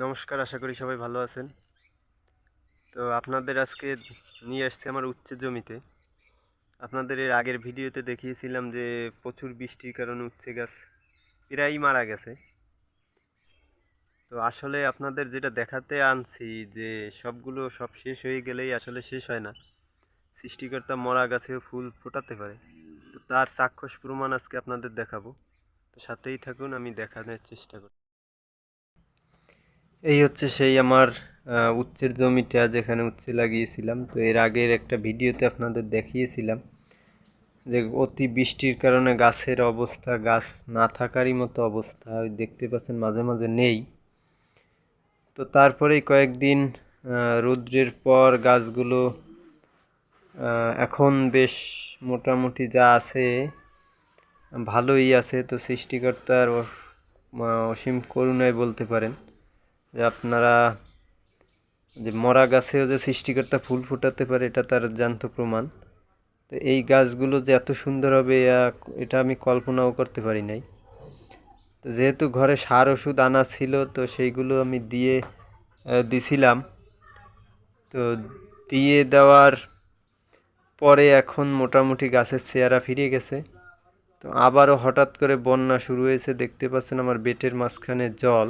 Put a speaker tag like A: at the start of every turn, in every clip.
A: নমস্কার, আশা করি সবাই ভালো আছেন। তো আপনাদের আজকে নিয়ে আসছি আমার উচ্ছে জমিতে। আপনাদের এর আগের ভিডিওতে দেখিয়েছিলাম যে প্রচুর বৃষ্টির কারণে উচ্ছে গাছ প্রায়ই মারা গেছে। তো আসলে আপনাদের যেটা দেখাতে আনছি যে সব শেষ হয়ে গেলেই আসলে শেষ হয় না। সৃষ্টিকর্তা মরা গাছেও ফুল ফোটাতে পারে। তো তার চাক্ষুষ প্রমাণ আজকে আপনাদের দেখাবো। তো সাথেই থাকুন, আমি দেখানোর চেষ্টা করি। এই হচ্ছে সেই আমার উচ্ছের জমিটা যেখানে উচ্ছে লাগিয়েছিলাম। তো এর আগের একটা ভিডিওতে আপনাদের দেখিয়েছিলাম যে অতি বৃষ্টির কারণে গাছের অবস্থা, গাছ না থাকারই মতো অবস্থা, ওই দেখতে পাচ্ছেন মাঝে মাঝে নেই। তো তারপরেই কয়েকদিন রৌদ্রের পর গাছগুলো এখন বেশ মোটামুটি যা আছে ভালোই আছে। তো সৃষ্টিকর্তার অসীম করুণায় বলতে পারেন যে আপনারা যে মরা গাছেও যে সৃষ্টিকর্তা ফুল ফোটাতে পারে এটা তার জ্যান্ত প্রমাণ। তো এই গাছগুলো যে এত সুন্দর হবে এটা আমি কল্পনাও করতে পারি নাই। তো যেহেতু ঘরে সার ওষুধ আনা ছিল, তো সেইগুলো আমি দিছিলাম। তো দিয়ে দেওয়ার পরে এখন মোটামুটি গাছের চেহারা ফিরে গেছে। তো আবারও হঠাৎ করে বন্যা শুরু হয়েছে, দেখতে পাচ্ছেন আমার বেটের মাঝখানে জল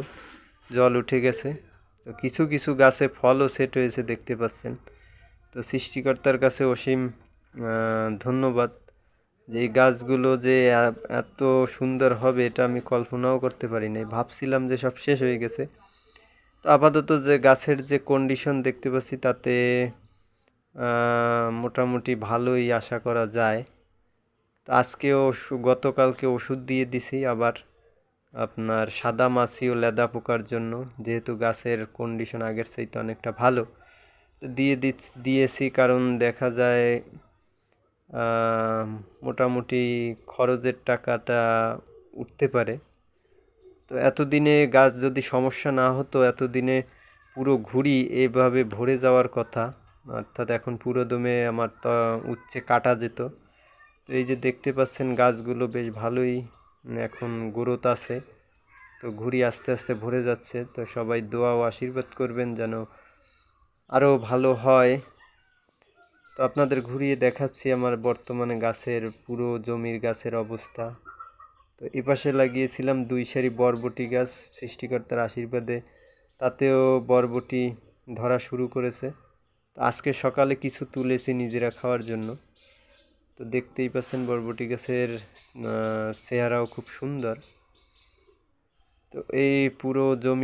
A: জল উঠে গেছে। তো কিছু কিছু গাছে ফলও সেট হয়েছে, দেখতে পাচ্ছেন। তো সৃষ্টিকর্তার কাছে অসীম ধন্যবাদ যে এই গাছগুলো যে এত সুন্দর হবে এটা আমি কল্পনাও করতে পারি নাই। ভাবছিলাম যে সব শেষ হয়ে গেছে। তো আপাতত যে গাছের যে কন্ডিশন দেখতে পাচ্ছি তাতে মোটামুটি ভালোই আশা করা যায়। তো আজকেও গতকালকে ওষুধ দিয়ে দিছি আবার আপনার সাদা মাছি ও লেদা পোকার জন্য, যেহেতু গাছের কন্ডিশন আগের চাইতে অনেকটা ভালো। তো দিয়েছি কারণ দেখা যায় মোটামুটি খরচের টাকাটা উঠতে পারে। তো এতদিনে গাছ যদি সমস্যা না হতো, এতদিনে পুরো ঘুড়ি এভাবে ভরে যাওয়ার কথা, অর্থাৎ এখন পুরো দমে আমার তো উচ্ছে কাটা যেত। তো এই যে দেখতে পাচ্ছেন গাছগুলো বেশ ভালোই এখন গ্রোথ আছে। তো ঘুড়ি আস্তে আস্তে ভরে যাচ্ছে। তো সবাই দোয়া ও আশীর্বাদ করবেন যেন আরও ভালো হয়। তো আপনাদের ঘুরিয়ে দেখাচ্ছি আমার বর্তমানে গাছের পুরো জমির গাছের অবস্থা। তো এপাশে লাগিয়েছিলাম 2 সারি বরবটি গাছ, সৃষ্টিকর্তার আশীর্বাদে তাতেও বরবটি ধরা শুরু করেছে। তো আজকে সকালে কিছু তুলেছি নিজেরা খাওয়ার জন্য। তো দেখতেই পাচ্ছেন বরবটি গাছের চেহারাও খুব সুন্দর। তো এই পুরো জমি